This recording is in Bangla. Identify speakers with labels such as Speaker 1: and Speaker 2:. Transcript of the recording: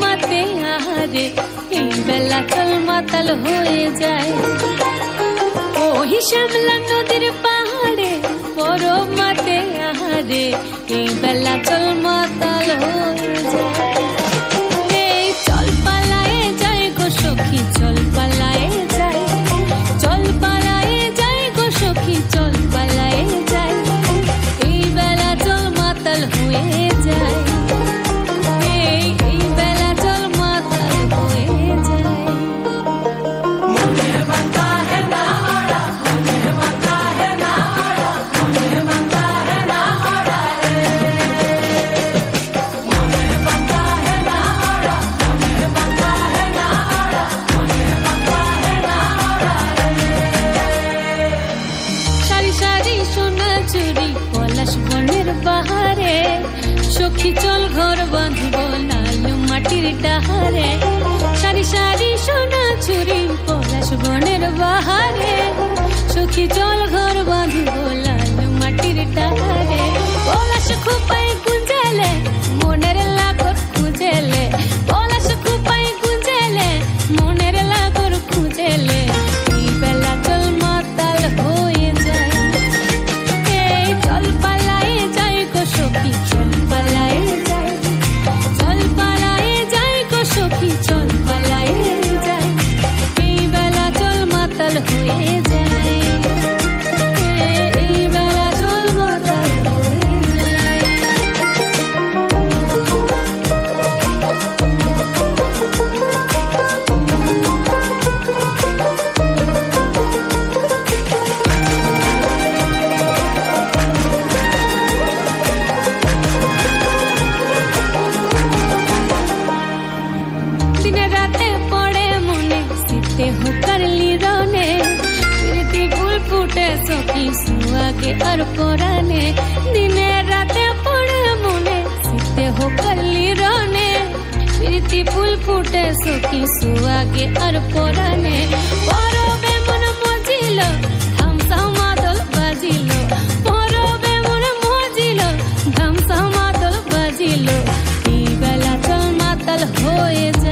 Speaker 1: মাতে আহারে এই বেলা চল মাতাল হয়ে যায়। ওই শ্যামলা নদীর পাহাড়ে বড় মাতে আহারে এই বেলা চল মাতাল হয়ে যায়। এই চল পালায়ে যাই গো সখী চল পালায়ে যাই, চল পালায়ে যাই গো সখী চল পালায়ে যাই, এই বেলা চল মাতাল হয়ে যায়। এই বেলা চল মাতাল হয়ে যায়। সারি সারি সোনা চুরি পলাশ বনের বাহারে সখী চল ঘর বাঁধব লালু মাটির ডাহারে। সারি সারি সোনা চুরি পলাশ বনের বাহারে সখী চল ঘর বাঁধব লালু মাটির ডাহারে। পলাশ খোপায় গুঞ্জেলে মনের লাগর খুঁজেলে, পলাশ খোপায় গুঞ্জেলে মনের লাগর খুঁজেলে, এই বেলা চল মাতাল হয়ে যায়। এই চল পালায়ে যাই গো সখী চল পালায়ে যাই, চল পালায়ে যাই গো সখী চল পালায়ে যাই, এই বেলা চল মাতাল হয়ে যায়। এই বেলা চল মাতাল হয়ে যায়। দিনে রাতে পড়ে মনে শীতে হুকারলি রনে, প্রীতি ফুল ফুটে সখী সুয়াগে আর পরানে। দিনে রাতে পড়ে মনে শীতে হুকারলি রনে, প্রীতি ফুল ফুটে সখী সুয়াগে আর পরানে। পরবে মন মজিল ধামসা মাদল বাজিল, পরবে মন মজিল ধামসা মাদল বাজিল, এই বেলা চল মাতাল হয়ে যায়।